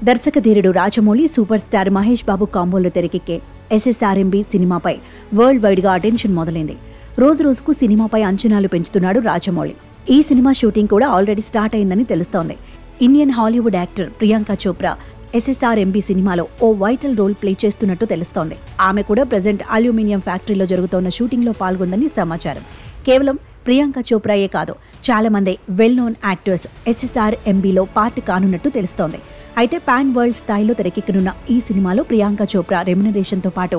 దర్శకధీరుడు Rajamouli super star Mahesh Babu కాంబోలో తెరకెక్కే SSRMB సినిమాపై world wide గా attention మొదలైంది. రోజు రోజుకు సినిమాపై అంచనాలు పెంచుతున్నాడు రాజమౌళి. ఈ సినిమా షూటింగ్ కూడా ఆల్రెడీ స్టార్ట్ అయిందని తెలుస్తోంది. Indian Hollywood actor Priyanka Chopra SSRMB సినిమాలో ఓ వైటల్ రోల్ ప్లే చేస్తున్నట్టు తెలుస్తోంది. ఆమె కూడా ప్రెజెంట్ అల్యూమినియం ఫ్యాక్టరీలో జరుగుతోన్న షూటింగ్ లో పాల్గొందని సమాచారం. కేవలం ప్రియాంక చోప్రాయే కాదు, చాలా మంది వెల్ నోన్ యాక్టర్స్ SSRMBలో పార్ట్ కానున్నట్టు తెలుస్తోంది. అయితే పాన్ వరల్డ్ స్థాయిలో తెరకెక్కనున్న ఈ సినిమాలో ప్రియాంక చోప్రా రెమ్యునరేషన్తో పాటు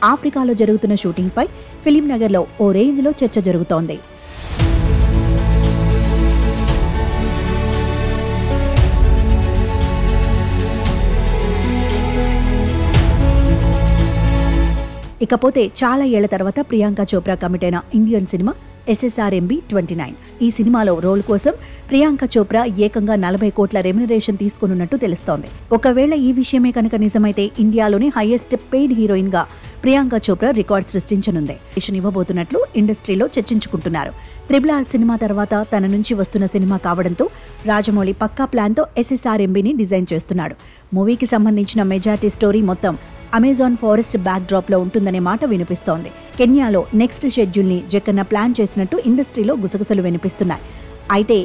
ఆఫ్రికాలో జరుగుతున్న షూటింగ్పై ఫిలిం నగర్లో ఓ రేంజ్లో చర్చ జరుగుతోంది. ఇకపోతే చాలా ఏళ్ల తర్వాత ప్రియాంక చోప్రా కమిట్ అయిన ఇండియన్ సినిమా SSRMB 29. ఈ సినిమాలో రోల్ కోసం ప్రియాంక చోప్రా ఏకంగా 40 కోట్ల రెమ్యునరేషన్ తీసుకున్నట్టు తెలుస్తోంది. ఒకవేళ ఈ విషయమే కనుక నిజమైతే ఇండియాలోని హైయెస్ట్ పెయిడ్ హీరోయిన్ గా ప్రియాంక చోప్రా రికార్డ్ సృష్టించనుంది. ఇవ్వబోతున్నట్లు ఇండస్ట్రీలో చర్చించుకుంటున్నారు. RRR సినిమా తర్వాత తన నుంచి వస్తున్న సినిమా కావడంతో రాజమౌళి పక్కా ప్లాన్తో SSRMBని డిజైన్ చేస్తున్నాడు. మూవీకి సంబంధించిన మెజారిటీ స్టోరీ మొత్తం అమెజాన్ ఫారెస్ట్ బ్యాక్ డ్రాప్ లో ఉంటుందనే మాట వినిపిస్తోంది. కెన్యాలో నెక్స్ట్ షెడ్యూల్ ని జక్కన్న ప్లాన్ చేసినట్టు ఇండస్ట్రీలో గుసగుసలు వినిపిస్తున్నాయి. అయితే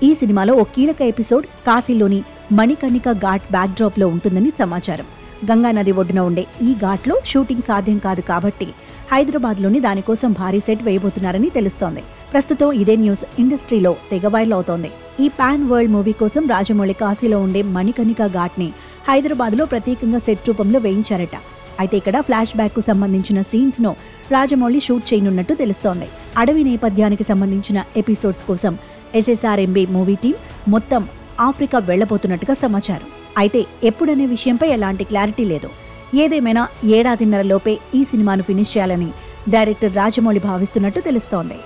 ఈ సినిమాలో ఓ కీలక ఎపిసోడ్ కాశీలోని మణికర్ణిక ఘాట్ బ్యాక్ డ్రాప్ లో ఉంటుందని సమాచారం. గంగా నది ఒడ్డున ఉండే ఈ ఘాట్లో షూటింగ్ సాధ్యం కాదు కాబట్టి హైదరాబాద్లోని దానికోసం భారీ సెట్ వేయబోతున్నారని తెలుస్తోంది. ప్రస్తుతం ఇదే న్యూస్ ఇండస్ట్రీలో తెగ వైరల్ అవుతోంది. ఈ పాన్ వరల్డ్ మూవీ కోసం రాజమౌళి కాశీలో ఉండే మణికర్ణిక ఘాట్ ని హైదరాబాద్లో ప్రత్యేకంగా సెట్ రూపంలో వేయించారట. అయితే ఇక్కడ ఫ్లాష్ బ్యాక్ కు సంబంధించిన సీన్స్ ను రాజమౌళి షూట్ చేయనున్నట్టు తెలుస్తోంది. అడవి నేపథ్యానికి సంబంధించిన ఎపిసోడ్స్ కోసం SSRMB మూవీ టీం మొత్తం ఆఫ్రికా వెళ్లబోతున్నట్టుగా సమాచారం. అయితే ఎప్పుడనే విషయంపై ఎలాంటి క్లారిటీ లేదు. ఏదేమైనా ఏడాదిన్నర లోపే ఈ సినిమాను ఫినిష్ చేయాలని డైరెక్టర్ రాజమౌళి భావిస్తున్నట్టు తెలుస్తోంది.